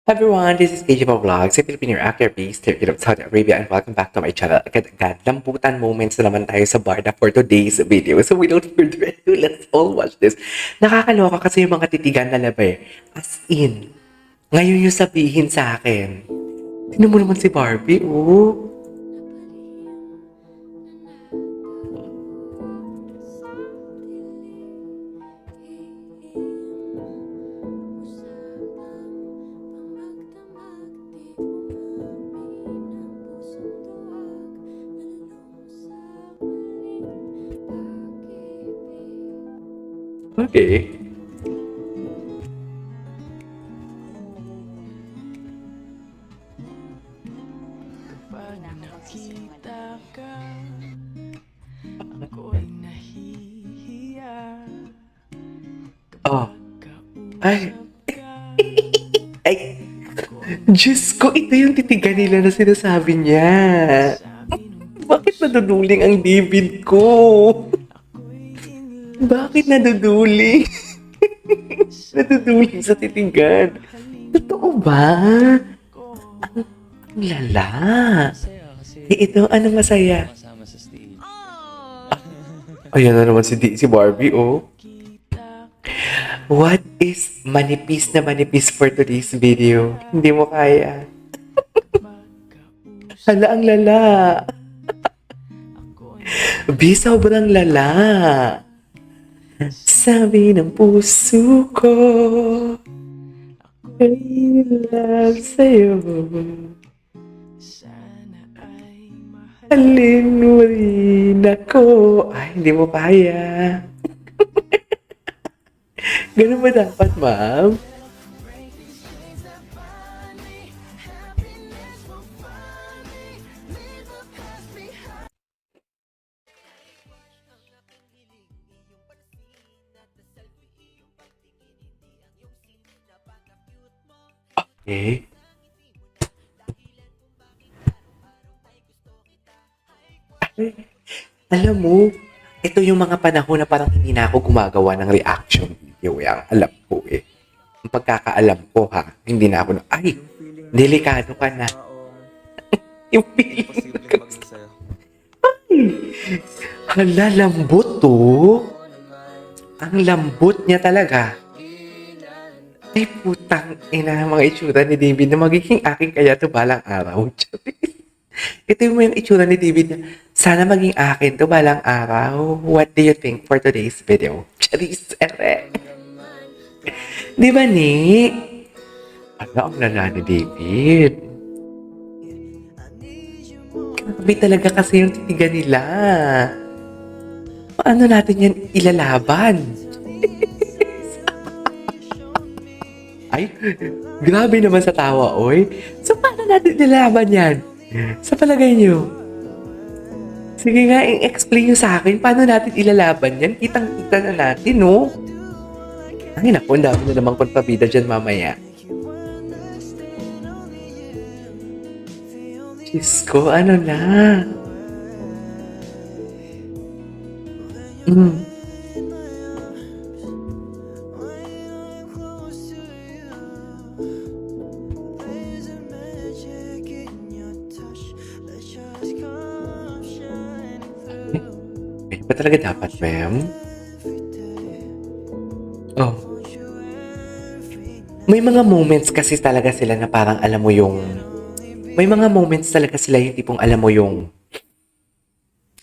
Everyone, this is KJ Vlogs, a Filipino actor based here in Saudi Arabia, and welcome back to my channel. Agad-agad, lambutan moments na naman tayo sa Barda for today's video. So without further ado, let's all watch this. Nakakaloka kasi yung mga titigan na labi. As in, ngayon yung sabihin sa akin, tingnan mo naman si Barbie, oh. Okay. Pag nakita ka, ako'y nahihiya. Oh. Kapag Ay. kausap ka, Ay. Diyos ko, ito yung titigan nila na sinasabi niya. sabi nung Bakit naduduling ang David ko? ako'y in Bakit naduduling? Naduduling sa titigan. Totoo ba? ko. Ang lala. Masaya kasi Ito, ano masaya? kasama sa stage. Ayan na naman si Barbie, oh. Kita What is manipis na manipis for today's video? Hindi mo kaya. magkausap Hala, ang lala. ako'y Bi, sobrang lala. Sabi ng puso ko, I love sa'yo. sana ay mahal. Halin mo rin ako. Ay, hindi mo kaya. Ganun ba dapat, ma'am? Okay. Ay, alam mo, ito yung mga panahon na parang hindi na ako gumagawa ng reaction video. Yang alam ko eh. Ang pagkakaalam ko ha, hindi na ako na, ay, delikado ka na. Yung feeling Posibleng maging sa'yo. hala, lambot to. Ang lambot niya talaga. Ay, putang ina, mga itsura ni David na magiging akin kaya to balang araw. Ito yung itsura ni David na sana maging akin to balang araw. What do you think for today's video? Charis, ere. Di ba, ni? Ano ang lala ni David? Grabe talaga kasi yung titigan nila. Paano natin yan ilalaban? Ay, grabe naman sa tawa, oy. So, paano natin ilalaban yan? Sa palagay nyo? Sige nga, i-explain nyo sa akin, paano natin ilalaban yan? Kitang-kita na natin, no? Ay, naku, ang dami na namang kontrabida dyan mamaya. Diyos ko, ano na? Eh, ba talaga dapat, ma'am? Oh. May mga moments kasi talaga sila na parang alam mo yung... May mga moments talaga sila yung tipong alam mo yung...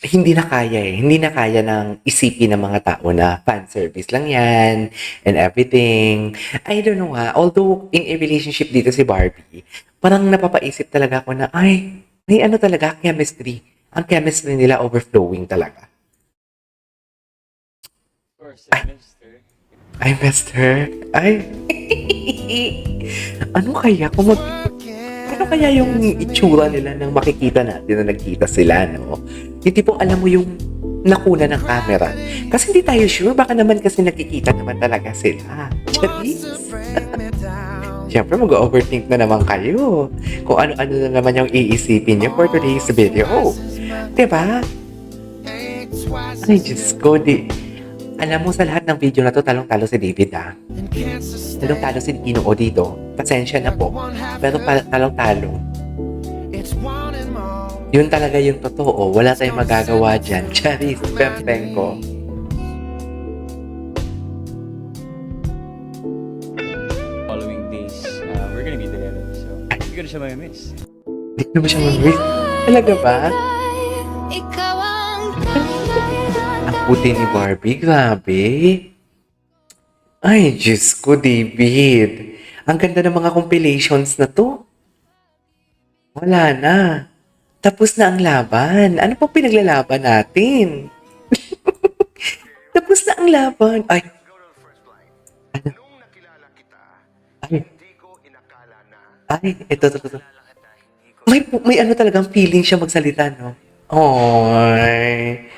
Hindi na kaya eh. Hindi na kaya ng isipin ng mga tao na fan service lang yan and everything. I don't know ha. Although in a relationship dito si Barbie, parang napapaisip talaga ako na ay, may ano talaga, chemistry. Ang chemistry nila overflowing talaga. Of course, semester. Ay, Master. Ay. Ano kaya kung ano kaya yung itsura nila nang makikita natin na nagkita sila, no? Yung tipong alam mo yung nakuna ng camera. Kasi hindi tayo sure. Baka naman kasi nakikita naman talaga sila. Charis. Siyempre, mag-overthink na naman kayo. Kung ano-ano na naman yung iisipin nyo for today's video. Diba? Ay, Diyos ko, Alam mo, sa lahat ng video na to, talong-talo si David, ah. Talong-talo si Ginoo dito. Pasensya na po. Pero talong-talo. Yun talaga yung totoo. Wala tayong magagawa dyan. Charis, pempeng ko. Following days, we're gonna be together. So, hindi ko na siya mamimiss. Hindi ko naman siya mag-miss. Talaga ba? Ang puti ni Barbie, grabe. Ay, Diyos ko, David. Ang ganda ng mga compilations na to. Wala na. Tapos na ang laban. Ano pang pinaglalaban natin? Tapos na ang laban. Ay. Ano? Ay. Ay, ito. May ano talagang feeling siya magsalita, no? Oy.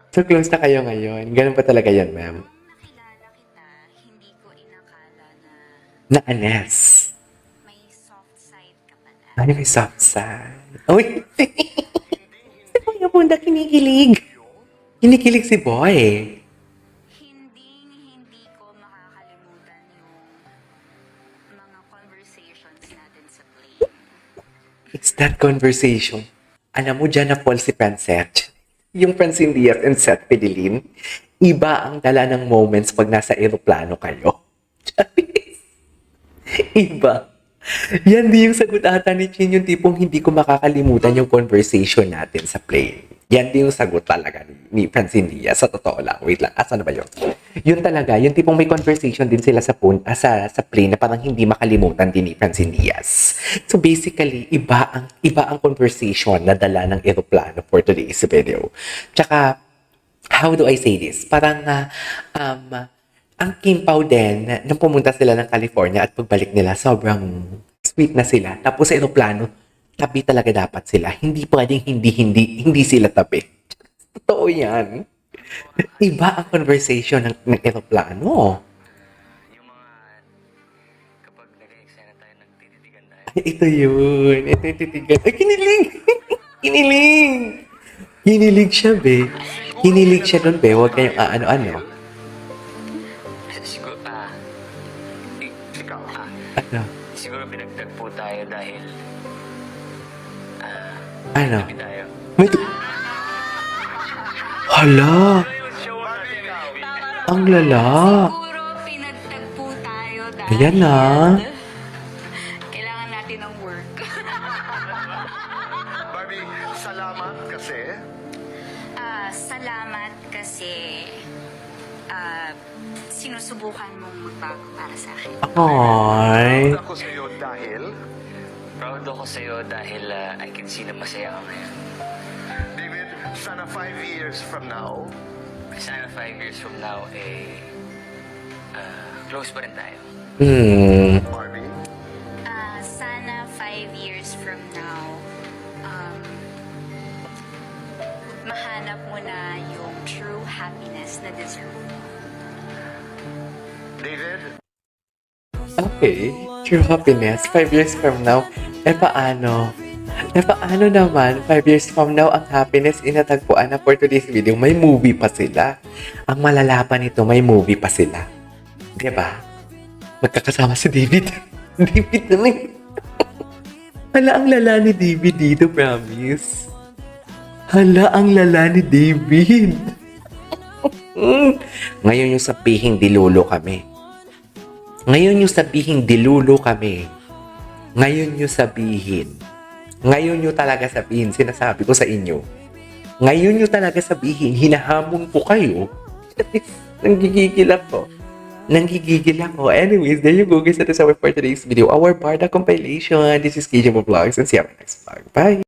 So close na kayo ngayon. Ganun pa talaga yan, ma'am. Nakilala kita, hindi ko inakala na Na Anes. may soft side ka pala. Ano may soft side? Uy! Si Kuya Bunda kinikilig. Kinikilig si Boy. Hindi ko makakalimutan yung mga conversations natin sa plane. It's that conversation. Alam mo, dyan na Paul si Francet. Yung Francine Diaz and Seth Pedilin. Iba ang dala ng moments pag nasa aeroplano kayo. Iba. Yan din yung sagot ata ni Chin, yung tipong hindi ko makakalimutan yung conversation natin sa plane. Yan din yung sagot talaga ni Francine Diaz. Sa totoo lang. Wait lang. Asa na ba yun? Yun talaga. Yung tipong may conversation din sila sa plane na parang hindi makalimutan din ni Francine Diaz. So basically, iba ang conversation na dala ng eroplano for today's video. Tsaka, how do I say this? Parang, ang Kim Pao din, nung pumunta sila ng California at pagbalik nila, sobrang sweet na sila. Tapos sa aeroplano, tabi talaga dapat sila. Hindi pwedeng hindi sila tabi. Totoo yan. Iba ang conversation ng aeroplano. Yung mga, kapag nag-excited na tayo, nagtititigan tayo. Ay, ito yun. Ito yung titigan. Ay, kinilig! Kinilig! Kinilig siya, be. Kinilig siya doon, be. Huwag kayong ano-ano. Siguro, ikaw, Ano? siguro pinagtagpo tayo dahil, Ano? tabi tayo. May Hala! Ang lala! Siguro pinagtagpo tayo dahil Ayan na. kailangan natin ng work. Barbie, salamat kasi Salamat kasi sinusubukan mong magbago para sa akin. Ay! ako sa iyo dahil Proud ako sa'yo dahil I can see na masaya ka ngayon. David, sana 5 years from now, Sana 5 years from now, close pa rin tayo. Barbie, Sana 5 years from now, mahanap mo na yung true happiness na deserve mo. David, Okay. True happiness. 5 years from now. Paano? Paano naman? 5 years from now, ang happiness inatagpuan na for today's video. May movie pa sila. Ang malala pa nito, may movie pa sila. Diba? Magkakasama si David. David na rin. Hala, ang lala ni David dito, promise. Hala, ang lala ni David. Ngayon yung sabihing dilulo kami. Ngayon yung sabihin, dilulo kami. Ngayon yung sabihin. Ngayon yung talaga sabihin, sinasabi ko sa inyo. Ngayon yung talaga sabihin, hinahamon ko kayo. Nanggigigil ako. Nanggigigil ako. Anyways, there you go guys. That is our for today's video. Our Barda compilation. This is KJ Vlogs and see you on my next vlog. Bye!